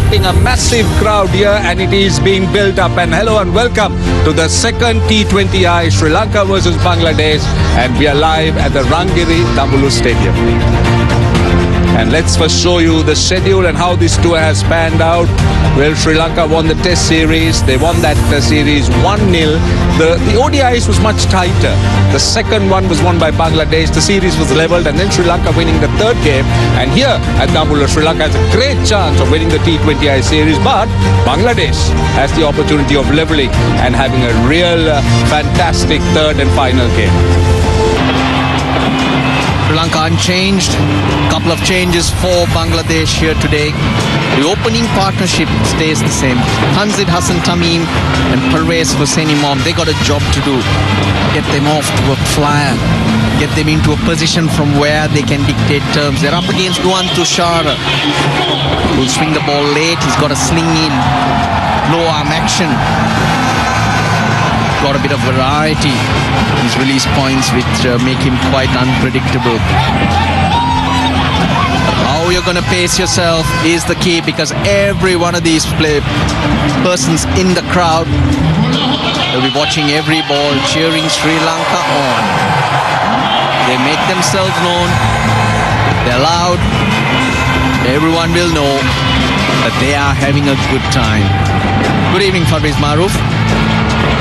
expecting a massive crowd here, and it is being built up. And hello and welcome to the second T20I Sri Lanka versus Bangladesh, and we are live at the Rangiri Dambulu Stadium. And let's first show you the schedule and how this tour has panned out. Well, Sri Lanka won the Test series. They won that series 1-0. The ODIs was much tighter. The second one was won by Bangladesh. The series was levelled, and then Sri Lanka winning the third game. And here at Dambulu, Sri Lanka has a great chance of winning the T20I series. But Bangladesh has the opportunity of levelling and having a real fantastic third and final game. Sri Lanka unchanged. Couple of changes for Bangladesh here today. The opening partnership stays the same. Tanzid Hassan Tamim and Pervez Hossein Imam, they got a job to do. Get them off to a flyer. Get them into a position from where they can dictate terms. They're up against Nuwan Tushara, who'll swing the ball late. He's got a sling in, low arm action. Got a bit of variety. His release points which make him quite unpredictable. How you're going to pace yourself is the key, because every one of these persons in the crowd will be watching every ball, cheering Sri Lanka on. They make themselves known. They're loud. Everyone will know that they are having a good time. Good evening, Fabriz Maroof.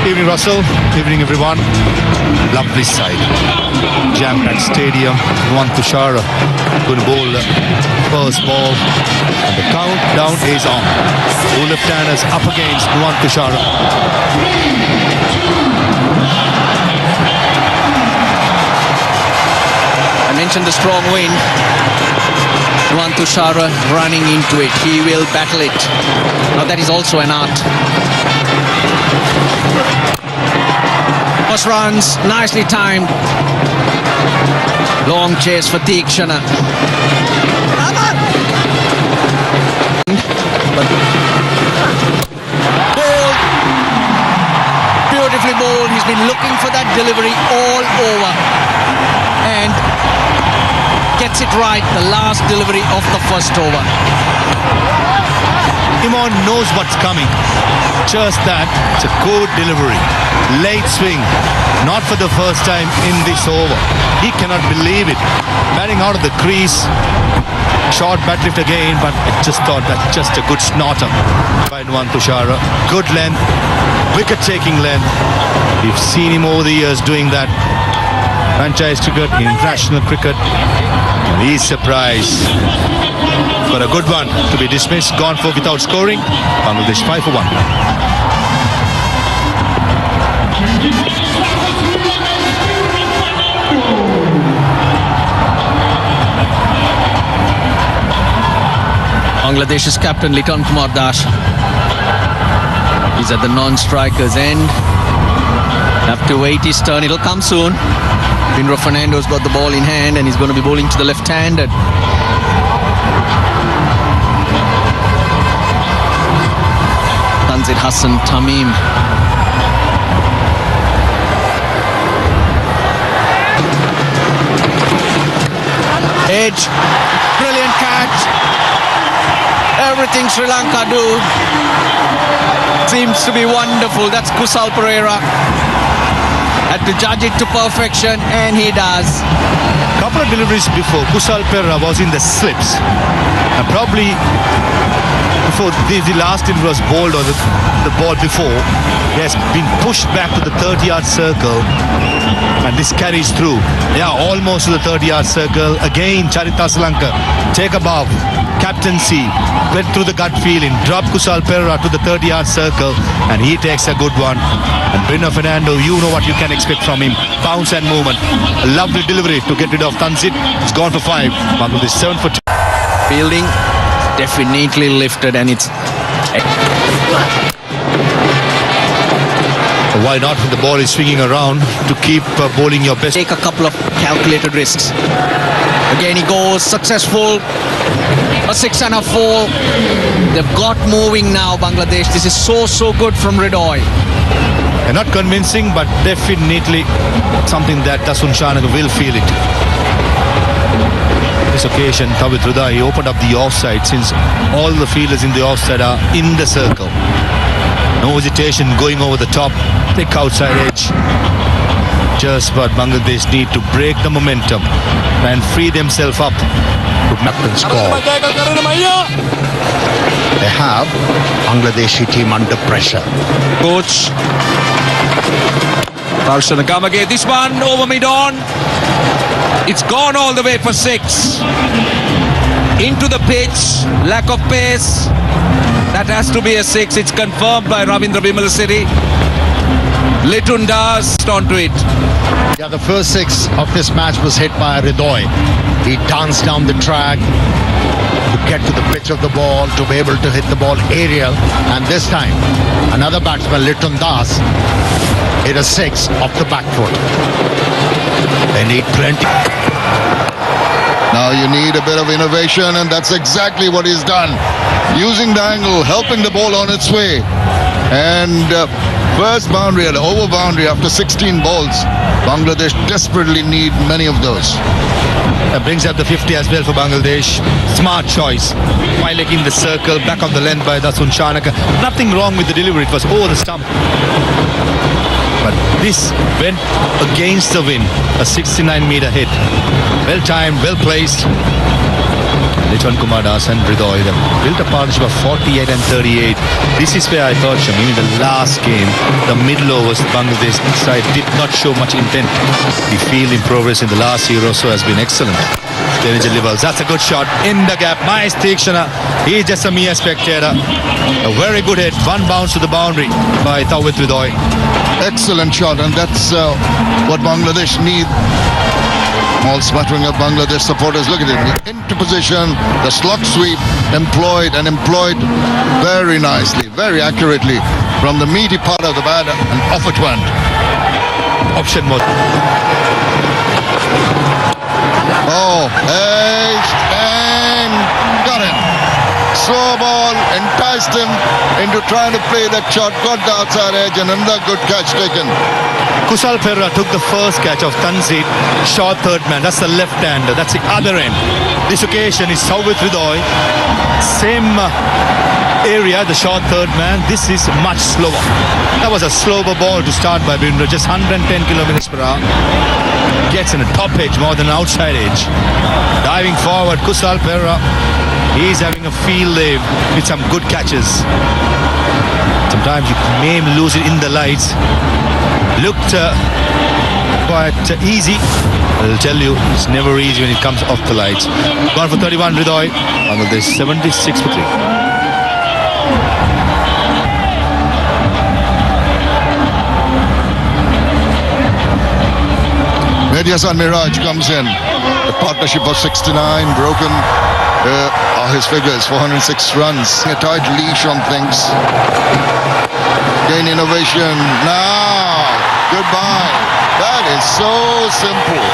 Evening, Russell. Evening, everyone. Lovely side. Jam-packed stadium. Nuwan Tushara going to bowl the first ball. And the countdown is on. Two left-handers up against Nuwan Tushara. I mentioned the strong wind. Nuwan Tushara running into it. He will battle it. Now that is also an art. First runs, nicely timed. Long chase for Tikshana. Bowled. Beautifully bowled. He's been looking for that delivery all over. And gets it right, the last delivery of the first over. Imam knows what's coming. Just that, it's a good delivery. Late swing. Not for the first time in this over. He cannot believe it. Batting out of the crease. Short bat lift again, but I just thought that's just a good snorter by Nuwan Tushara. Good length. Wicket-taking length. We've seen him over the years doing that. Franchise cricket, international cricket. And he's surprised. For a good one to be dismissed, gone for without scoring. Bangladesh 5 for 1. Bangladesh's captain Litton Das. He's at the non-striker's end. Have to wait his turn. It'll come soon. Pinro Fernando's got the ball in hand and he's going to be bowling to the left-handed. Tanzid Hassan Tamim. Edge. Brilliant catch. Everything Sri Lanka do seems to be wonderful. That's Kusal Pereira. Had to judge it to perfection, and he does. Couple of deliveries before, Kusal Pereira was in the slips. And probably before the last delivery was bowled, or the ball before, he has been pushed back to the 30-yard circle. And this carries through. Yeah, almost to the 30-yard circle. Again, Charita Srilanka take a bow. Captaincy, went through the gut feeling, dropped Kusal Pereira to the 30-yard circle, and he takes a good one. And Pinro Fernando, you know what you can expect from him. Bounce and movement. A lovely delivery to get rid of Tanzid. It's gone for 5. Bangladesh 7 for 2. Fielding definitely lifted, and it's... Why not when the ball is swinging around to keep bowling your best? Take a couple of calculated risks. Again he goes, successful. A 6 and a 4. They've got moving now, Bangladesh. This is so good from Hridoy. And not convincing, but definitely something that Shanaka will feel it. this occasion, Tawid Hridoy, he opened up the offside since all the fielders in the offside are in the circle. No hesitation, going over the top, thick outside edge. Just but Bangladesh need to break the momentum and free themselves up to captain's call. They have Bangladeshi team under pressure. Coach Shanaka, this one over mid-on. It's gone all the way for 6. Into the pitch, lack of pace. That has to be a 6. It's confirmed by Ravindra Vimalasiri. Litton does onto it. Yeah, the first 6 of this match was hit by Hridoy. He danced down the track to get to the pitch of the ball, to be able to hit the ball aerial. And this time, another batsman, Litton Das, hit a 6 off the back foot. They need plenty. Now you need a bit of innovation, and that's exactly what he's done. Using the angle, helping the ball on its way. And first boundary, an over boundary after 16 balls. Bangladesh desperately need many of those. That brings up the 50 as well for Bangladesh. Smart choice. While in the circle, back of the length by Shanaka. Nothing wrong with the delivery, it was over the stump. But this went against the wind. A 69-meter hit. Well timed, well placed. Litton Das and Hridoy, they built a partnership of 48 and 38. This is where I thought, Shamim, in the last game, the middle overs, the Bangladesh side did not show much intent. The field in progress in the last year or so has been excellent. That's a good shot in the gap. Nice Tikshana. He's just a mere spectator. A very good hit. One bounce to the boundary by Tawid Hridoy. Excellent shot, and that's what Bangladesh need. All smattering of Bangladesh supporters. Look at it. Into position, the slot sweep employed very nicely, very accurately from the meaty part of the bat, and off it went. Option mode. Oh, and got him. Slow ball enticed him into trying to play that shot, got the outside edge, and another good catch taken. Kusal Perera took the first catch of Tanzit, short third man. That's the left-hander. That's the other end. This occasion is Tawid Hridoy. Same area, the short third man. This is much slower. That was a slower ball to start by Bindra. Just 110 kilometers per hour. Gets in a top edge more than an outside edge. Diving forward, Kusal Perera. He's having a field day with some good catches. Sometimes you may lose it in the lights. Looked quite easy. I'll tell you, it's never easy when it comes off the lights. Gone for 31, Hridoy. Bangladesh 76 for 3. Mediasan Miraj comes in. The partnership of 69 broken. Are his figures, 406 runs. A tight leash on things. Gain innovation. Now, goodbye. That is so simple.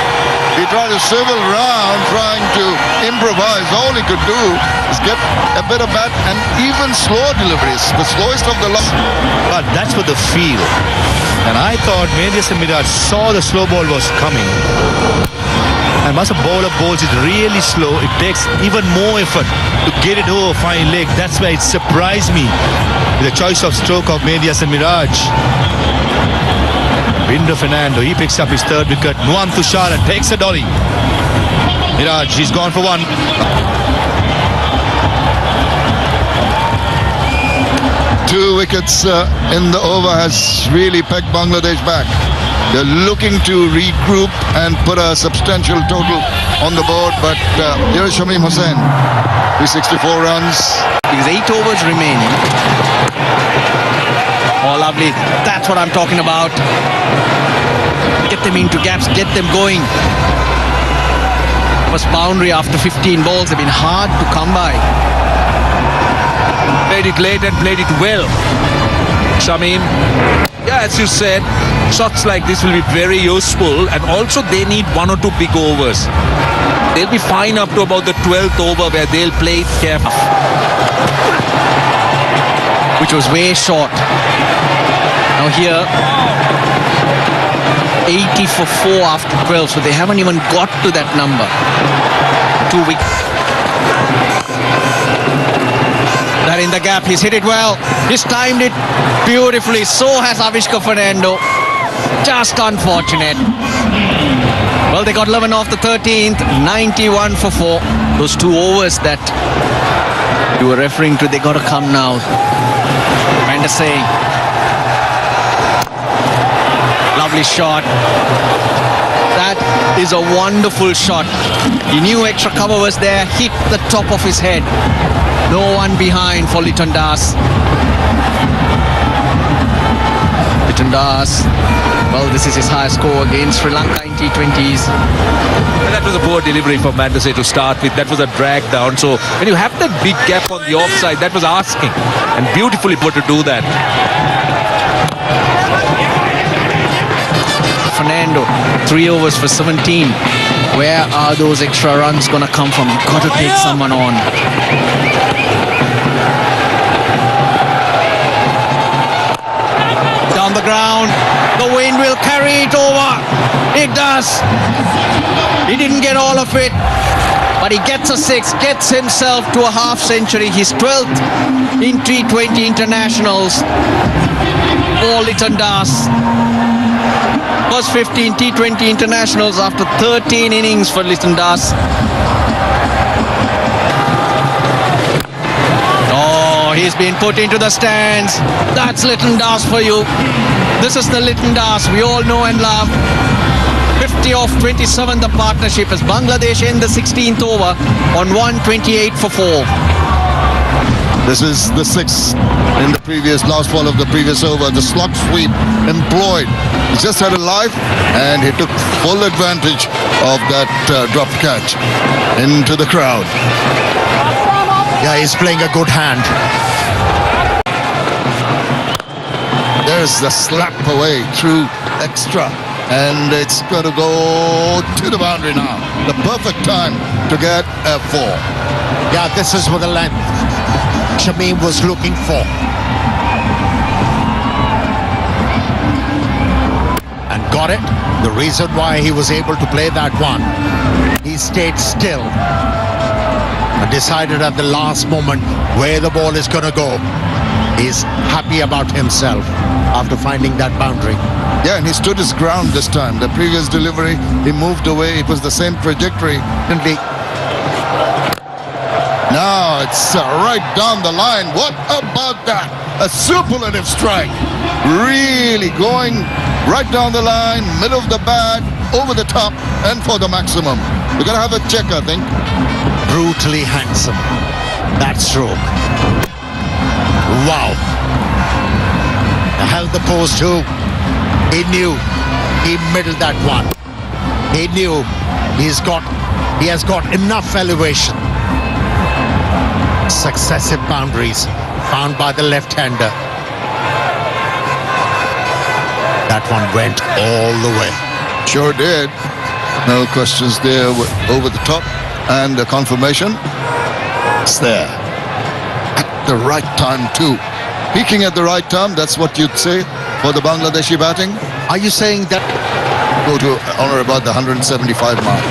He tried to swivel around, trying to improvise. All he could do is get a bit of bat and even slower deliveries. The slowest of the lot. But that's for the field. And I thought Mediasan Miraj saw the slow ball was coming. And once a bowler bowls it really slow, it takes even more effort to get it over fine leg. That's why it surprised me with the choice of stroke of Mediasan Miraj. Binder Fernando, he picks up his third wicket. Nuan Tushar takes a dolly. Miraj, he's gone for 1. Two wickets in the over has really pegged Bangladesh back. They're looking to regroup and put a substantial total on the board, but here's Shamim Hussain, 364 runs. Because 8 overs remaining. Oh, lovely. That's what I'm talking about. Get them into gaps, get them going. First boundary after 15 balls have been hard to come by. Played it late and played it well. Shamim, yeah, as you said, shots like this will be very useful, and also they need 1 or 2 big overs. They'll be fine up to about the 12th over where they'll play it carefully. Which was way short. Now here, 80 for 4 after 12, so they haven't even got to that number. 2 wickets. That in the gap, he's hit it well. He's timed it beautifully. So has Avishka Fernando. Just unfortunate. Well, they got 11 off the 13th, 91 for 4. Those 2 overs that you were referring to, they got to come now. Van der Sar. Lovely shot. That is a wonderful shot. He knew extra cover was there, hit the top of his head. No one behind for Litton. Litton, well, this is his highest score against Sri Lanka in T20s. And that was a poor delivery for Van der Sar to start with. That was a drag down. So when you have that big gap on the offside, that was asking. And beautifully put to do that. Fernando, 3 overs for 17. Where are those extra runs going to come from? You've got to take someone on. Down the ground. The wind will carry it over. It does. He didn't get all of it, but he gets a 6, gets himself to a half century. His 12th in T20 internationals for Litton. First 15 T20 internationals after 13 innings for Litton. Oh, he's been put into the stands. That's Litton for you. This is the Litton we all know and love. 50 off 27 the partnership as Bangladesh end the 16th over on 128 for 4. This is the 6th in the last ball of the previous over. The slog sweep employed. He just had a life and he took full advantage of that drop catch into the crowd. Yeah, he's playing a good hand. There's the slap away through extra. And it's going to go to the boundary now. The perfect time to get a 4. Yeah, this is for the length Shamim was looking for. And got it. The reason why he was able to play that one, he stayed still and decided at the last moment where the ball is going to go. He's happy about himself after finding that boundary. Yeah, and he stood his ground this time. The previous delivery, he moved away. It was the same trajectory. Now it's right down the line. What about that? A superlative strike. Really going right down the line, middle of the bat, over the top, and for the maximum. We're going to have a check, I think. Brutally handsome. That stroke. Wow. Held the post too. He knew he middled that one. He knew he has got enough elevation. Successive boundaries found by the left-hander. That one went all the way. Sure did. No questions there over the top. And the confirmation. It's there. At the right time too. Peaking at the right time, that's what you'd say for the Bangladeshi batting. Are you saying that? Go to honor about the 175 mark.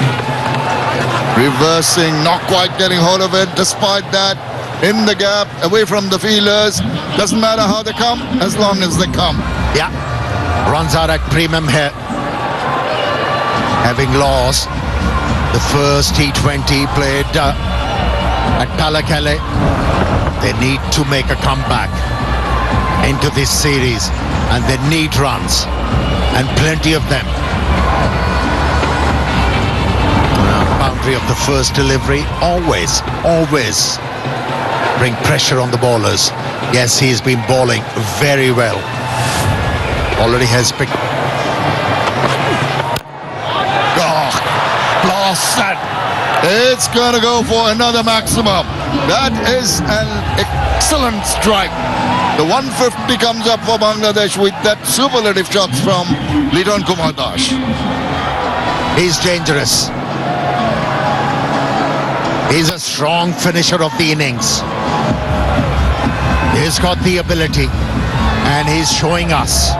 Reversing, not quite getting hold of it. Despite that, in the gap, away from the fielders. Doesn't matter how they come, as long as they come. Yeah. Runs out at premium here. Having lost the first T20 played at Palakkale, they need to make a comeback into this series, and they need runs, and plenty of them. Boundary of the first delivery, always bring pressure on the bowlers. Yes, he's been bowling very well. Already has picked. Oh, blast that. It's going to go for another maximum. That is an excellent strike. The 150 comes up for Bangladesh with that superlative shots from Litton. He's dangerous. He's a strong finisher of the innings. He's got the ability, and he's showing us.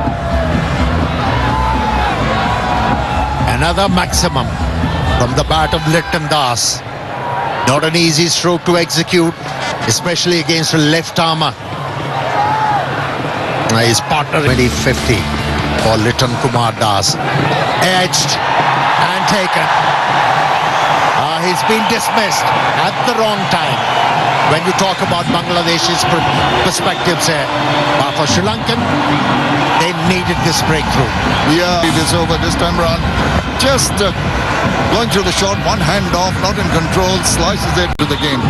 Another maximum from the bat of Litton Das. Not an easy stroke to execute, especially against a left armer. His partner 2050 for Litton Kumar Das. Edged and taken. He's been dismissed at the wrong time. When you talk about Bangladesh's perspectives here, for Sri Lankan, they needed this breakthrough. Yeah, it is over this time around. Just going through the shot, one hand off, not in control, slices it to the game.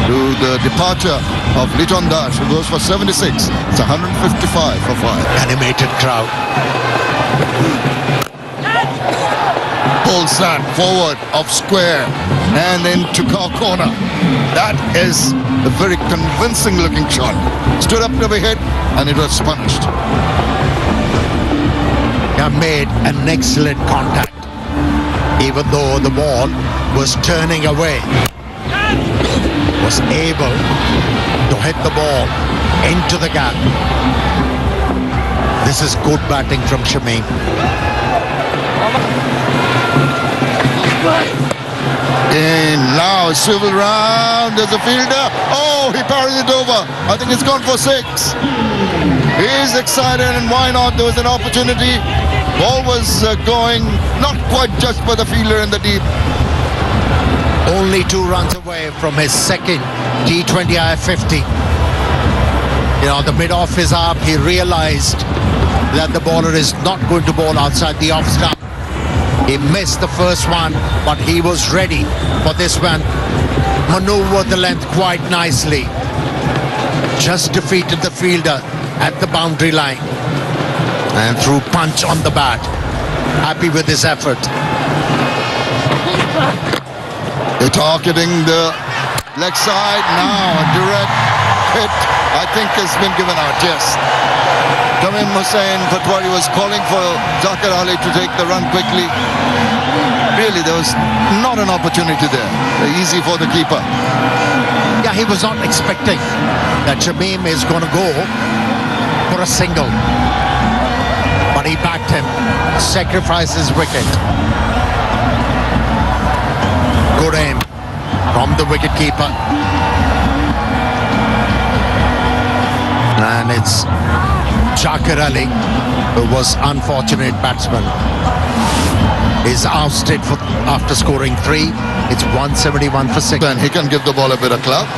To the departure of Litton Das, who goes for 76. It's 155 for 5. Animated crowd. Pulls that forward of square and into corner. That is a very convincing looking shot. Stood up to be hit and it was punished. Made an excellent contact, even though the ball was turning away. Was able to hit the ball into the gap. This is good batting from Shamim. And now a swivel round. There's a fielder. Oh, he parries it over. I think it's gone for 6. He's excited, and why not? There was an opportunity. Ball was going not quite just for the fielder in the deep. Only 2 runs away from his second T20I 50. The mid-off is up. He realized that the bowler is not going to bowl outside the off stump. He missed the first one, but he was ready for this one. Maneuvered the length quite nicely. Just defeated the fielder at the boundary line. And threw punch on the bat. Happy with his effort. They're targeting the leg side now. A direct hit, I think, has been given out. Yes. Tamim Hussain Patwari was calling for Zakir Ali to take the run quickly. Really, there was not an opportunity there. Easy for the keeper. Yeah, he was not expecting that Shamim is going to go for a single. But he backed him. Sacrificed his wicket. Good aim from the wicket keeper. And it's Zakir Ali, who was unfortunate batsman, is ousted after scoring 3. It's 171 for 6. And he can give the ball a bit of club.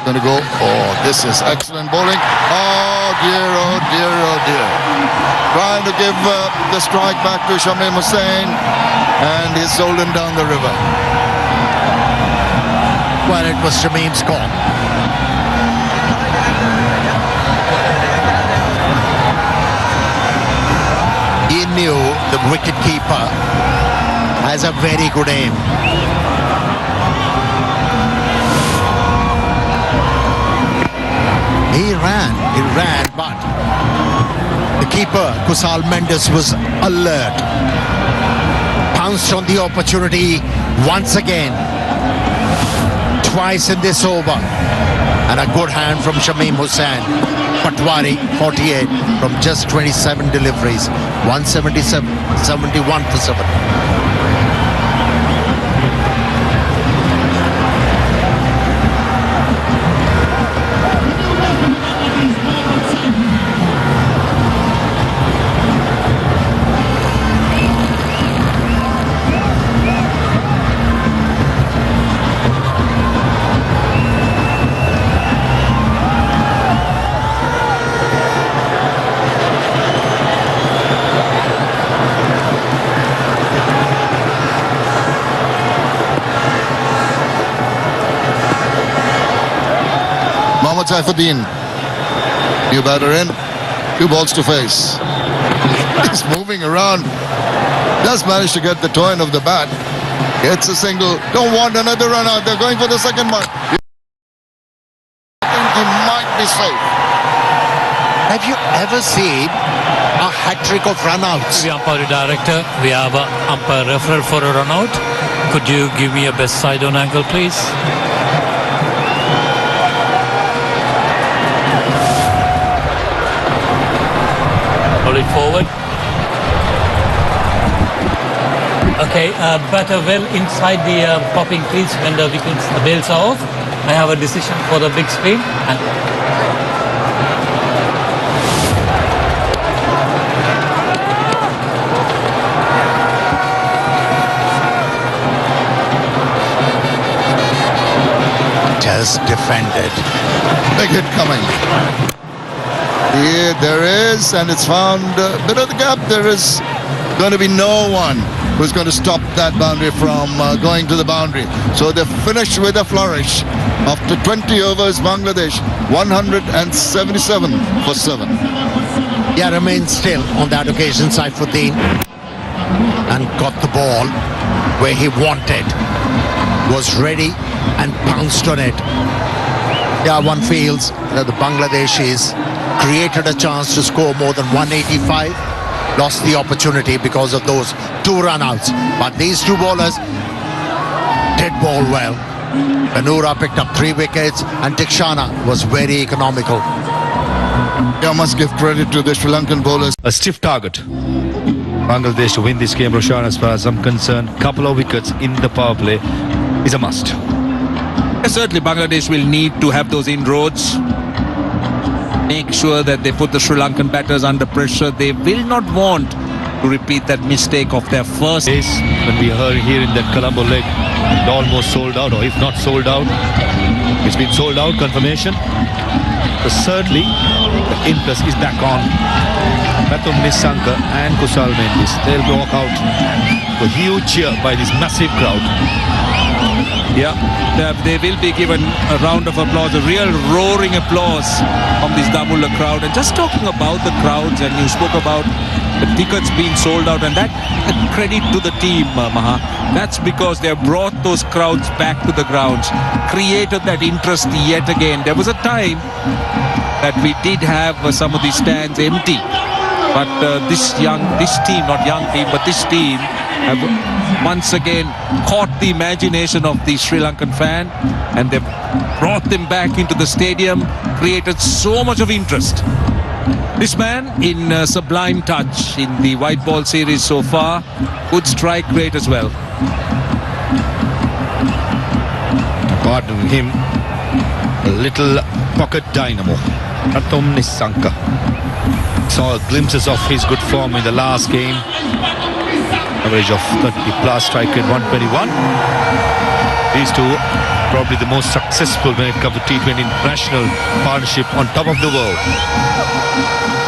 Going to go. Oh, this is excellent bowling. Oh dear, oh dear, oh dear. Trying to give the strike back to Shamim Hussain, and he's stolen down the river. Well, it was Shamim's call. He knew the wicket keeper has a very good aim. He ran, but the keeper, Kusal Mendes, was alert. Pounced on the opportunity once again. Twice in this over. And a good hand from Shamim Hussain. Patwari, 48 from just 27 deliveries. 177, 71 for 7. Saifuddin, new batter in, 2 balls to face. He's moving around, just managed to get the toe end of the bat. Gets a single, don't want another run out, they're going for the second one. I think he might be safe. Have you ever seen a hat-trick of run-outs? The umpire director, we have an umpire referral for a run-out. Could you give me a best side-on angle, please? Roll it forward. I batter well inside the popping crease when the wickets, the bails are off. I have a decision for the big screen. And Just defended. Big hit coming. Here there is, and it's found a bit of the gap. There is going to be no one who's going to stop that boundary from going to the boundary. So they finished with a flourish. After 20 overs, Bangladesh 177 for 7. Yeah, remains still on that occasion, Saifuddin, and got the ball where he wanted. Was ready and pounced on it. Yeah, one feels that the Bangladeshis created a chance to score more than 185, lost the opportunity because of those 2 run-outs. But these 2 bowlers did bowl well. Banura picked up 3 wickets and Tikshana was very economical. Yeah, must give credit to the Sri Lankan bowlers. A stiff target. Bangladesh to win this game, Roshan, as far as I'm concerned. Couple of wickets in the power play is a must. Certainly Bangladesh will need to have those inroads. Make sure that they put the Sri Lankan batters under pressure. They will not want to repeat that mistake of their first. When we heard here in that Colombo leg, it almost sold out, or if not sold out, it's been sold out, confirmation. So certainly the impetus is back on. Nissanka and Kusal Mendis, they'll walk out. A huge cheer by this massive crowd. Yeah, they will be given a round of applause, a real roaring applause from this Damula crowd. And just talking about the crowds, and you spoke about the tickets being sold out, and that credit to the team, Maha. That's because they have brought those crowds back to the grounds, created that interest yet again. There was a time that we did have some of these stands empty, but this team, not young team, but this team have once again caught the imagination of the Sri Lankan fan, and they've brought them back into the stadium, created so much of interest. This man in sublime touch in the white ball series so far, good strike rate as well. Pardon him, a little pocket dynamo, Nissanka. Saw glimpses of his good form in the last game. Average of 30 plus, strike rate 121. These two probably the most successful when it comes to T20 international partnership on top of the world.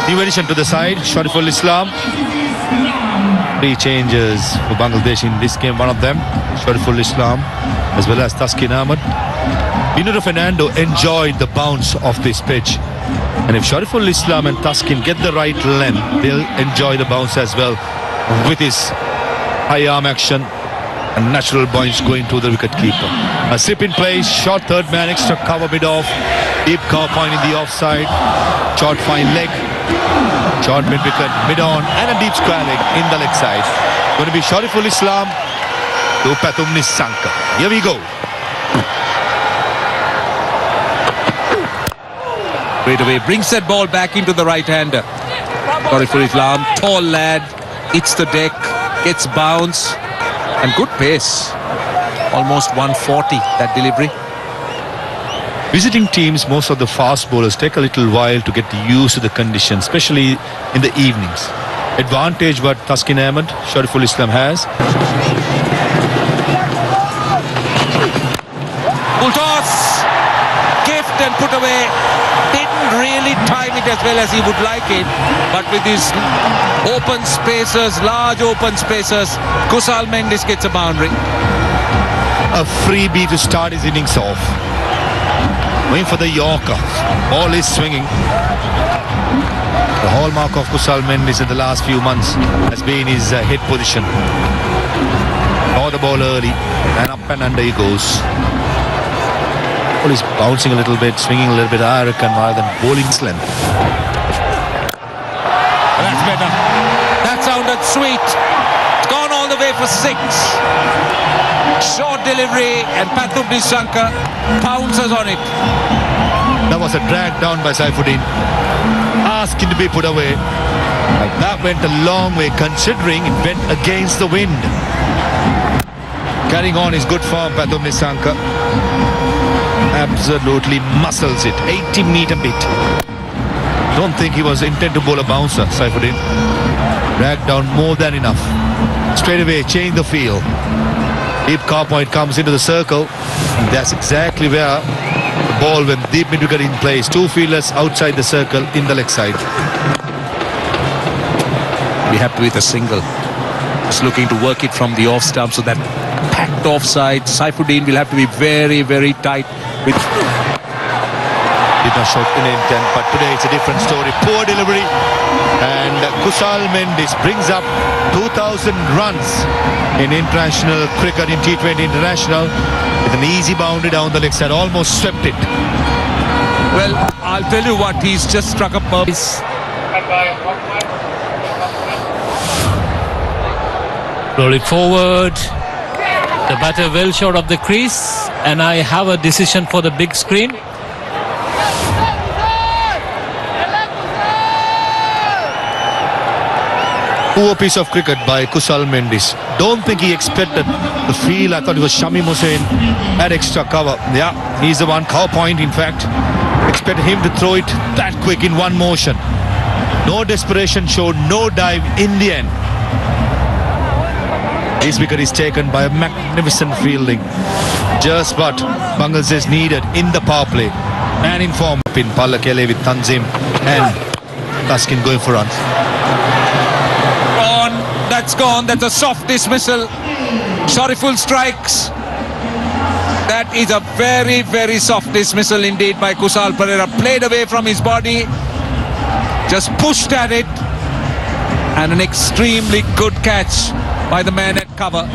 New addition to the side, Shariful Islam. 3 changes for Bangladesh in this game, one of them Shariful Islam as well as Taskin Ahmed. Binuru Fernando enjoyed the bounce of this pitch, and if Shariful Islam and Taskin get the right length, they'll enjoy the bounce as well with his high arm action and natural buoyancy going to the wicket keeper. A slip in place, short third man, extra cover mid off, deep cover point in the offside, short fine leg, short mid wicket, mid on, and a deep square leg in the leg side. Going to be Shariful Islam to Pathum Nissanka. Here we go. Straight away brings that ball back into the right-hander. Shariful Islam, tall lad, hits the deck, gets bounce, and good pace. Almost 140, that delivery. Visiting teams, most of the fast bowlers take a little while to get used to the conditions, especially in the evenings. Advantage what Taskin Ahmed, Shariful Islam has. Full toss, gift and put away. Didn't really time it as well as he would like it, but with his open spaces, large open spaces, Kusal Mendis gets a boundary. A freebie to start his innings off. Going for the Yorker. Ball is swinging. The hallmark of Kusal Mendis in the last few months has been his head position. Saw the ball early, and up and under he goes. Ball is bouncing a little bit, swinging a little bit, I reckon, rather than bowling length. That's better. That sounded sweet. It's gone all the way for 6. Short delivery, and Pathum Nissanka pounces on it. That was a drag down by Saifuddin, asking to be put away. But that went a long way, considering it went against the wind. Carrying on his good form, Nissanka. Absolutely muscles it. 80-meter bit. Don't think he was intent to bowl a bouncer, Saifuddin. Dragged down more than enough. Straight away, change the field. Deep car point comes into the circle. And that's exactly where the ball when deep mid-wicket in place. Two fielders outside the circle in the leg side. Be happy with a single. Just looking to work it from the off stump, so that packed offside. Saifuddin will have to be very, very tight. Did not show in intent, but today it's a different story. Poor delivery, and Kusal Mendis brings up 2,000 runs in international cricket, in T20 international, with an easy boundary down the leg side. Almost swept it. Well, I'll tell you what, he's just struck a purpose. Roll it forward. The batter well short of the crease, and I have a decision for the big screen. Poor piece of cricket by Kusal Mendis. Don't think he expected the field. I thought it was Shamim Hussain at extra cover. Yeah, he's the one, cover point in fact. Expected him to throw it that quick in one motion. No desperation showed, no dive in the end. This wicket is taken by a magnificent fielding. Just what Bangladesh needed in the power play. And in form in Palakele with Tanzim and Taskin going for runs. That's gone. That's a soft dismissal. Sorryful strikes. That is a very, very soft dismissal indeed by Kusal Perera. Played away from his body. Just pushed at it. And an extremely good catch by the man at cover.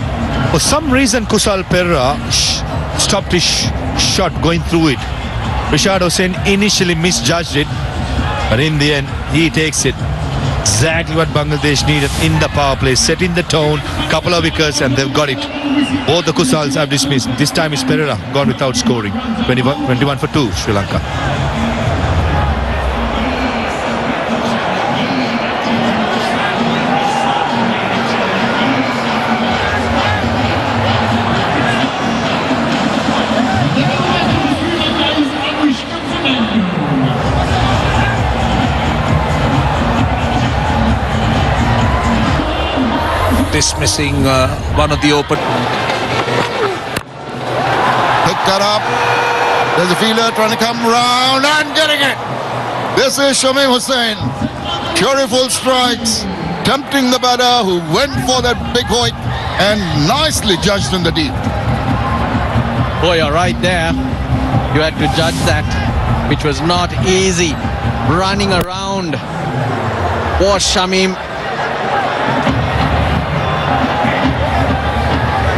For some reason, Kusal Perera stopped his shot going through it. Rashad Hussain initially misjudged it, but in the end, he takes it. Exactly what Bangladesh needed in the power play. Setting the tone, couple of wickets, and they've got it. Both the Kusals have dismissed. This time is Perera gone without scoring. 21 for 2, Sri Lanka. Dismissing one of the open. Pick that up. There's a fielder trying to come round and getting it. This is Shamim Hussain. Curryful strikes, tempting the batter who went for that big hoik and nicely judged in the deep. Boy, you're right there. You had to judge that, which was not easy. Running around was Shamim.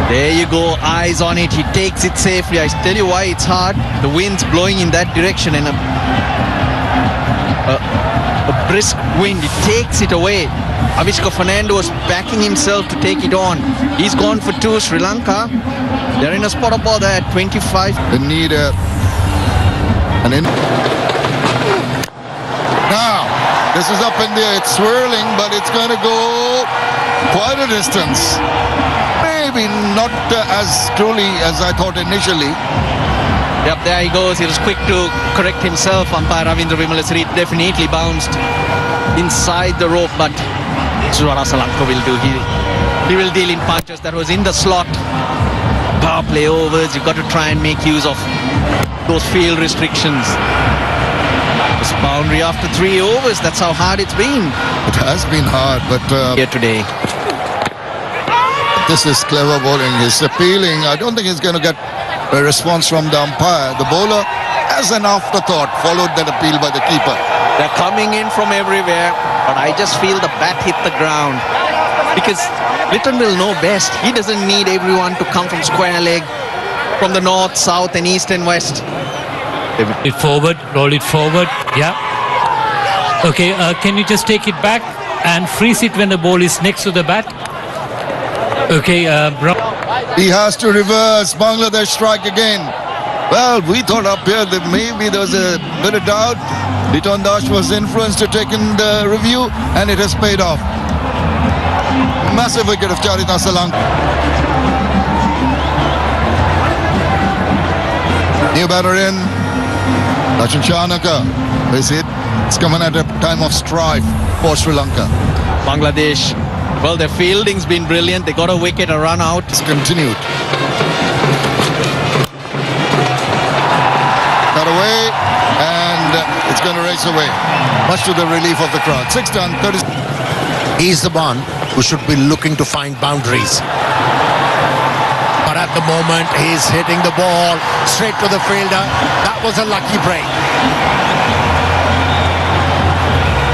There you go, eyes on it. He takes it safely. I tell you why it's hard. The wind's blowing in that direction, and a brisk wind, it takes it away. Avishka Fernando was backing himself to take it on. He's gone for 2. Sri Lanka, they're in a spot of bother at 25. They need an in. Now, this is up in the air. It's swirling, but it's going to go quite a distance. Maybe not as truly as I thought initially. Yep, there he goes. He was quick to correct himself. Umpire Ravindra Vimalasri definitely bounced inside the rope, but this is what Lanka will do. He will deal in punches. That was in the slot. Power play overs. You've got to try and make use of those field restrictions. This boundary after 3 overs. That's how hard it's been. It has been hard, but here today. This is clever bowling. He's appealing. I don't think he's going to get a response from the umpire. The bowler, as an afterthought, followed that appeal by the keeper. They're coming in from everywhere, but I just feel the bat hit the ground. Because Litton will know best. He doesn't need everyone to come from square leg, from the north, south, and east and west. It forward, roll it forward. Yeah. Okay, can you just take it back and freeze it when the ball is next to the bat? Okay, He has to reverse. Bangladesh strike again. Well, we thought up here that maybe there was a bit of doubt. Litton Dash was influenced to take in the review, and it has paid off. Massive wicket of Charita Salang. New batter in. Shanaka. Is it? It's coming at a time of strife for Sri Lanka. Bangladesh, well, their fielding's been brilliant. They got a wicket, a run out. It's continued. Got away, and it's going to race away. Much to the relief of the crowd. 6 done, 30. He's the one who should be looking to find boundaries. But at the moment, he's hitting the ball straight to the fielder. That was a lucky break.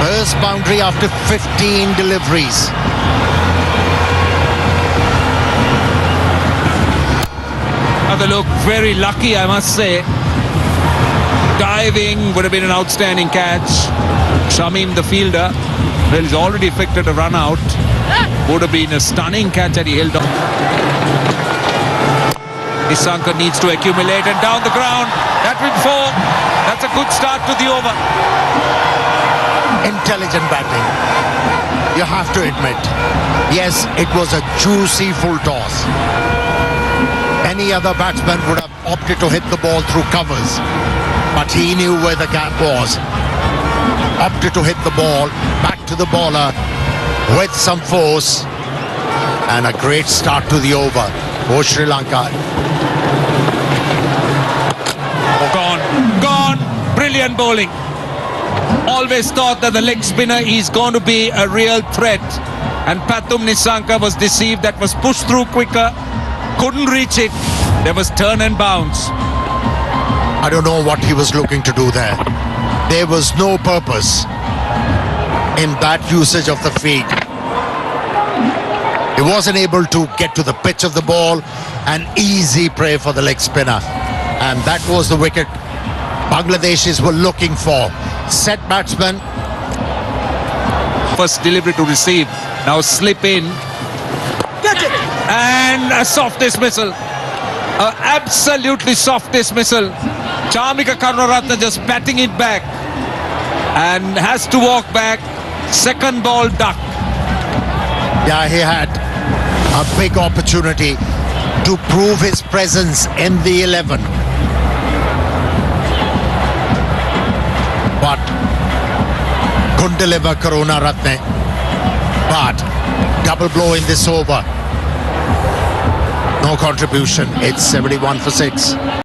First boundary after 15 deliveries. Another look, very lucky, I must say. Diving would have been an outstanding catch. Shamim, the fielder, well, he's already effected a run out. Would have been a stunning catch that he held on. Nissanka needs to accumulate and down the ground. That will fall. That's a good start to the over. Intelligent batting. You have to admit. Yes, it was a juicy full toss. Any other batsman would have opted to hit the ball through covers. But he knew where the gap was. Opted to hit the ball back to the bowler with some force. And a great start to the over for Sri Lanka. Gone. Brilliant bowling. Always thought that the leg spinner is going to be a real threat. And Pathum Nissanka was deceived. That was pushed through quicker. Couldn't reach it. There was turn and bounce. I don't know what he was looking to do there. There was no purpose in that usage of the feet. He wasn't able to get to the pitch of the ball. An easy prey for the leg spinner. And that was the wicket Bangladeshis were looking for. Set batsman. First delivery to receive. Now slip in. Get it! And a soft dismissal. A absolutely soft dismissal. Chamika Karunaratne just batting it back. And has to walk back. Second ball duck. Yeah, he had a big opportunity to prove his presence in the 11. But couldn't deliver Karunaratne. But double blow in this over. No contribution. It's 71 for 6.